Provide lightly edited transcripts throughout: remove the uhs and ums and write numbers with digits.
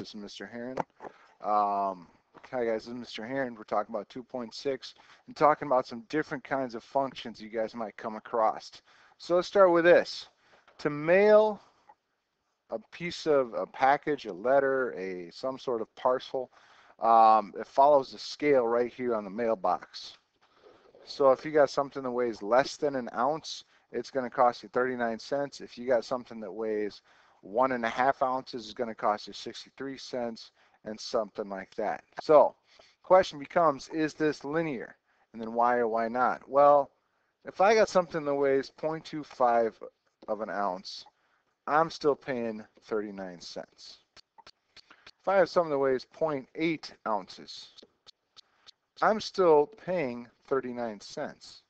This is Mr. Heeren. Hi guys, this is Mr. Heeren. We're talking about 2.6 and talking about some different kinds of functions you guys might come across. So let's start with this. To mail a piece of a package, a letter, some sort of parcel, it follows the scale right here on the mailbox. So if you got something that weighs less than an ounce, it's going to cost you 39 cents. If you got something that weighs 1.5 ounces, it's going to cost you 63 cents and something like that. So question becomes, is this linear? And then why or why not? Well, if I got something that weighs 0.25 of an ounce, I'm still paying 39 cents. If I have something that weighs 0.8 ounces, I'm still paying 39 cents.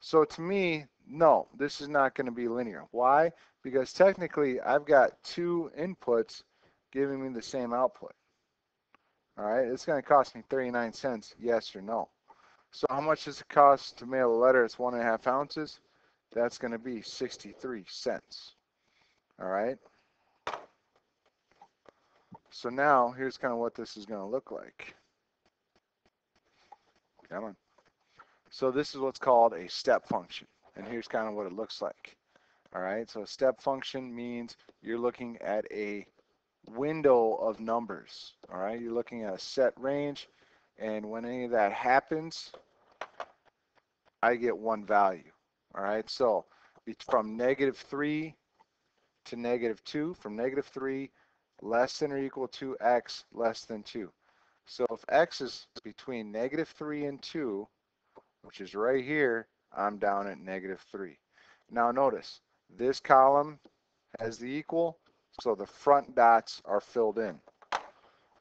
So to me, no, this is not going to be linear. Why? Because technically I've got two inputs giving me the same output. All right, it's going to cost me 39 cents, yes or no. So how much does it cost to mail a letter? It's 1.5 ounces. That's going to be 63 cents. All right. So now here's kind of what this is going to look like. Come on. So this is what's called a step function. And here's kind of what it looks like. All right, so a step function means you're looking at a window of numbers. All right, you're looking at a set range, and when any of that happens, I get one value. All right, so from -3 to -2, from -3 less than or equal to x less than 2. So if x is between -3 and 2, which is right here, I'm down at -3. Now notice, this column has the equal, so the front dots are filled in.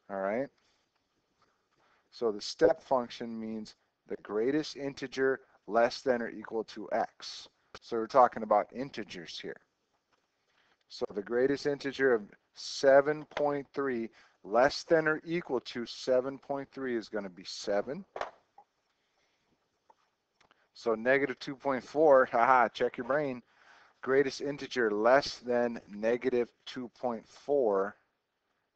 All right? So the step function means the greatest integer less than or equal to x. So we're talking about integers here. So the greatest integer of 7.3 less than or equal to 7.3 is going to be 7. So -2.4, haha, check your brain. Greatest integer less than -2.4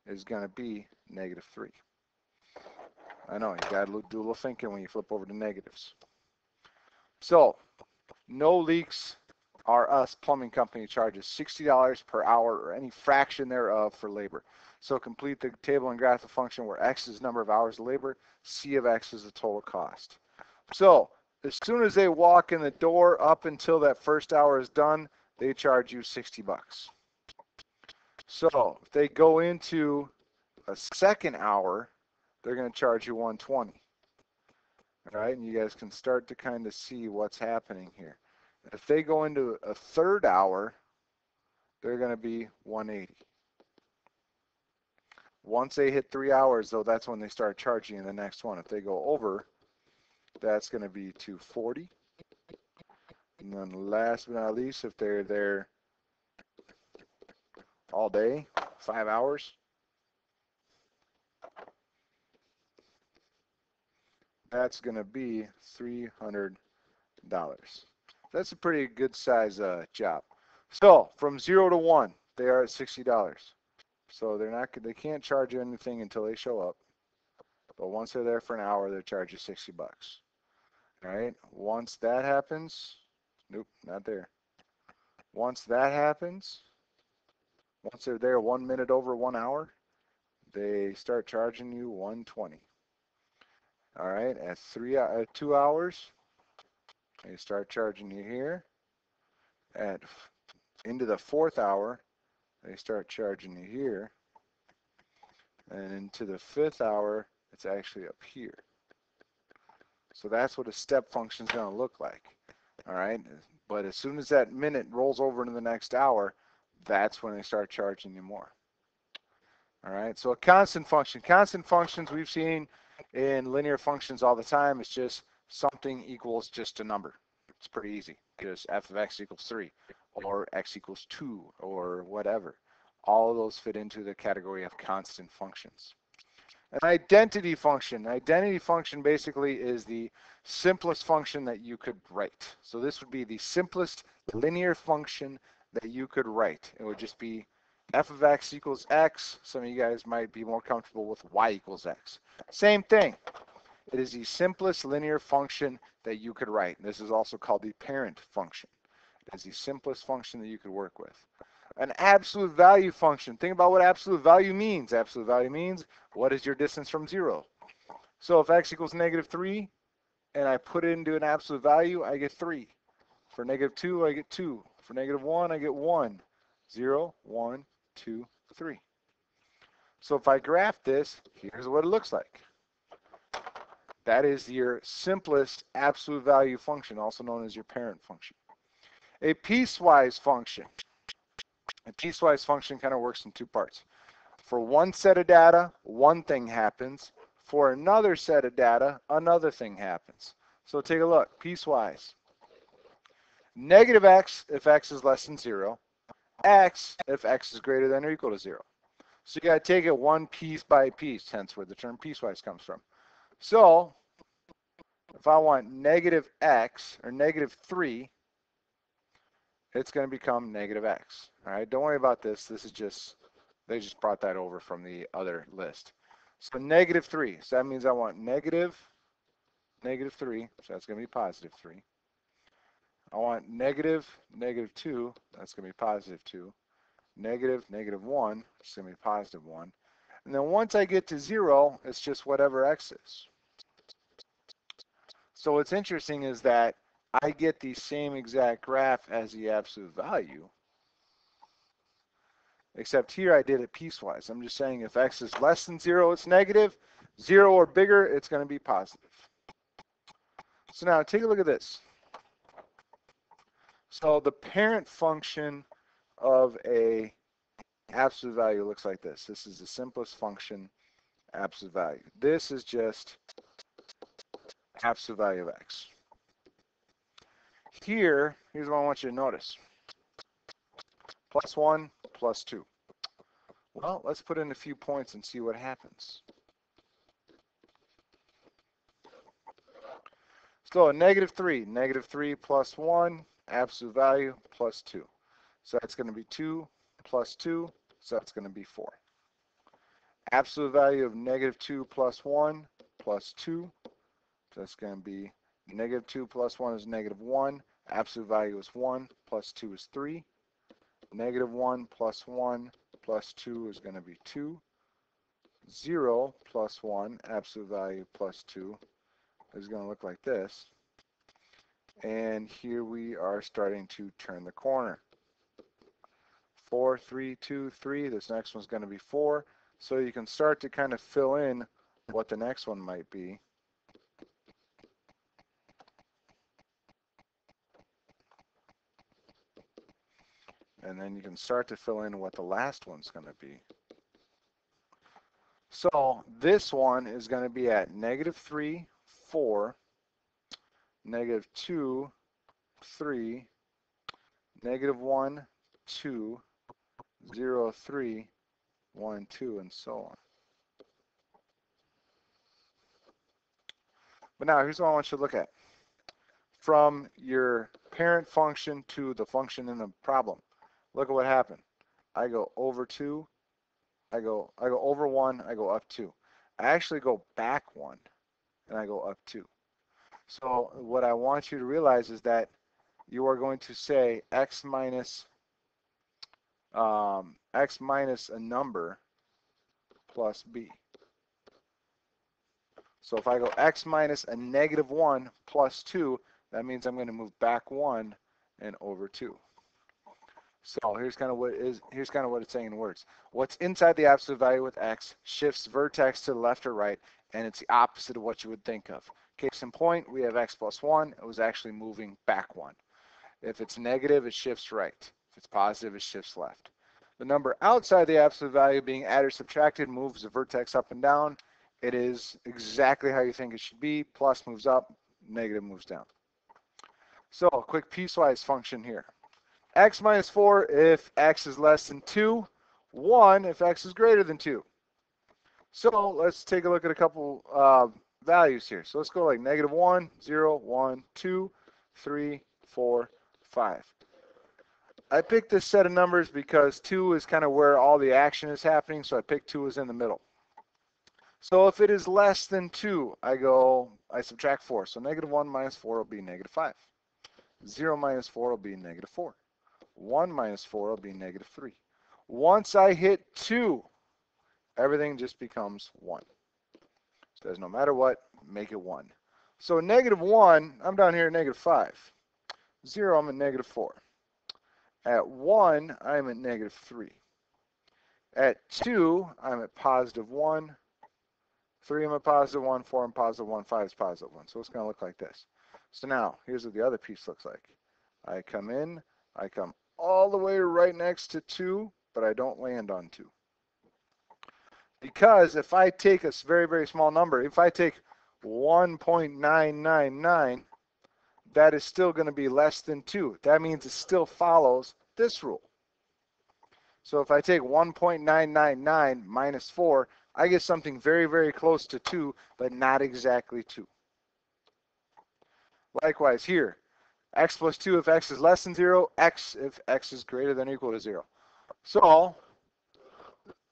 is going to be -3. I know, you got to do a little thinking when you flip over to negatives. So, no leaks are us plumbing company charges $60 per hour or any fraction thereof for labor. So complete the table and graph the function where x is the number of hours of labor, c of x is the total cost. So, as soon as they walk in the door up until that first hour is done, they charge you 60 bucks. So if they go into a second hour, they're going to charge you 120. All right, and you guys can start to kind of see what's happening here. If they go into a third hour, they're going to be 180. Once they hit 3 hours, though, that's when they start charging in the next one. If they go over, that's going to be 240. And then last but not least, if they're there all day, 5 hours, that's going to be $300. That's a pretty good size job. So from 0 to 1, they are at $60. So they can't charge you anything until they show up. But once they're there for an hour, they charge you 60 bucks. All right. Once that happens, nope, not there. Once that happens, once they're there 1 minute over 1 hour, they start charging you 120. All right. At 2 hours, they start charging you here. At into the 4th hour, they start charging you here. And into the 5th hour, it's actually up here. So that's what a step function is going to look like. All right. But as soon as that minute rolls over into the next hour, that's when they start charging you more. All right. So a constant function. Constant functions we've seen in linear functions all the time. It's just something equals just a number. It's pretty easy. Just f of x equals 3 or x equals 2 or whatever. All of those fit into the category of constant functions. An identity function. An identity function basically is the simplest function that you could write. So this would be the simplest linear function that you could write. It would just be f of x equals x. Some of you guys might be more comfortable with y equals x. Same thing. It is the simplest linear function that you could write. This is also called the parent function. It is the simplest function that you could work with. An absolute value function. Think about what absolute value means. Absolute value means what is your distance from 0? So if x equals -3 and I put it into an absolute value, I get 3. For -2, I get 2. For -1, I get 1. 0, 1, 2, 3. So if I graph this, here's what it looks like. That is your simplest absolute value function, also known as your parent function. A piecewise function. A piecewise function kind of works in two parts. For one set of data, one thing happens. For another set of data, another thing happens. So take a look, piecewise. Negative x if x is less than 0. X if x is greater than or equal to 0. So you got to take it one piece by piece, hence where the term piecewise comes from. So if I want negative x or -3, it's going to become negative x. All right, don't worry about this. This is just, they just brought that over from the other list. So -3, so that means I want -3, so that's going to be +3. I want -2, that's going to be +2. -1, it's going to be +1. And then once I get to 0, it's just whatever x is. So what's interesting is that I get the same exact graph as the absolute value, except here I did it piecewise. I'm just saying if x is less than 0, it's negative. 0 or bigger, it's going to be positive. So now take a look at this. So the parent function of a absolute value looks like this. This is the simplest function, absolute value. This is just absolute value of x. Here's what I want you to notice. +1, +2. Well, let's put in a few points and see what happens. So -3, -3 plus 1, absolute value plus 2. So that's going to be 2 plus 2, so that's going to be 4. Absolute value of -2 plus 1 plus 2, so that's going to be -2 plus 1 is -1. Absolute value is 1 plus 2 is 3. -1 plus 1 plus 2 is going to be 2. 0 plus 1, absolute value plus 2, is going to look like this. And here we are starting to turn the corner. 4, 3, 2, 3. This next one's going to be 4. So you can start to kind of fill in what the next one might be. And then you can start to fill in what the last one's going to be. So this one is going to be at -3, 4, -2, 3, -1, 2, 0, 3, 1, 2, and so on. But now here's what I want you to look at. From your parent function to the function in the problem. Look at what happened. I go over 2, I go over 1, I go up 2. I actually go back 1, and I go up 2. So what I want you to realize is that you are going to say x minus a number plus b. So if I go x minus a -1 plus 2, that means I'm going to move back 1 and over 2. So here's kind of what it's saying in words. What's inside the absolute value with x shifts vertex to the left or right, and it's the opposite of what you would think of. Case in point, we have x plus 1. It was actually moving back 1. If it's negative, it shifts right. If it's positive, it shifts left. The number outside the absolute value being added or subtracted moves the vertex up and down. It is exactly how you think it should be. Plus moves up, negative moves down. So a quick piecewise function here. X minus 4 if x is less than 2. 1 if x is greater than 2. So let's take a look at a couple values here. So let's go like -1, 0, 1, 2, 3, 4, 5. I picked this set of numbers because 2 is kind of where all the action is happening, so I picked 2 as in the middle. So if it is less than 2, I subtract 4. So -1 minus 4 will be -5. 0 minus 4 will be -4. 1 minus 4 will be -3. Once I hit 2, everything just becomes 1. Says no matter what, make it 1. So -1, I'm down here at -5. 0, I'm at -4. At 1, I'm at -3. At 2, I'm at +1. 3, I'm at +1. 4, I'm +1. 5 is +1. So it's going to look like this. So now, here's what the other piece looks like. I come in, I come all the way right next to 2, but I don't land on 2. Because if I take a very, very small number, if I take 1.999, that is still going to be less than 2. That means it still follows this rule. So if I take 1.999 minus 4, I get something very, very close to 2, but not exactly 2. Likewise here, x plus 2 if x is less than 0, x if x is greater than or equal to 0. So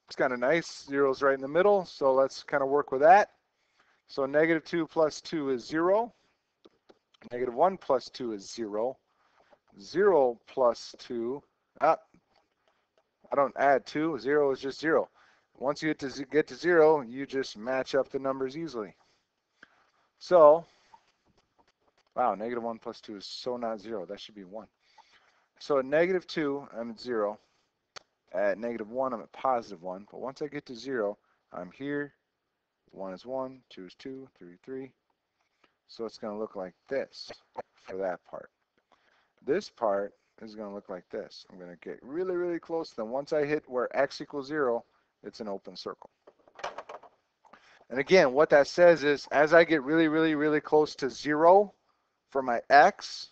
it's kind of nice. 0 is right in the middle, so let's kind of work with that. So -2 plus 2 is 0. -1 plus 2 is 0. 0 plus 2, I don't add 2. 0 is just 0. Once you get to 0, you just match up the numbers easily. So, wow, -1 plus 2 is so not 0. That should be 1. So at -2, I'm at 0. At -1, I'm at +1. But once I get to 0, I'm here. 1 is 1, 2 is 2, 3 is 3. So it's going to look like this for that part. This part is going to look like this. I'm going to get really, really close. Then once I hit where x equals 0, it's an open circle. And again, what that says is as I get really, really, really close to 0 for my x,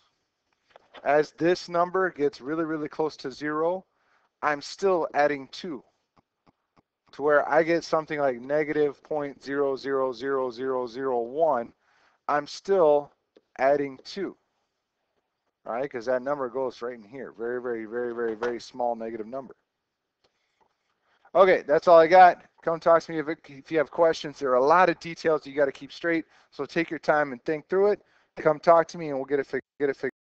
as this number gets really, really close to 0, I'm still adding 2 to where I get something like -0.000001. I'm still adding 2. All right, because that number goes right in here. Very, very, very, very, very small negative number. Okay, that's all I got. Come talk to me if you have questions. There are a lot of details you got to keep straight, so take your time and think through it. Come talk to me and we'll get it figured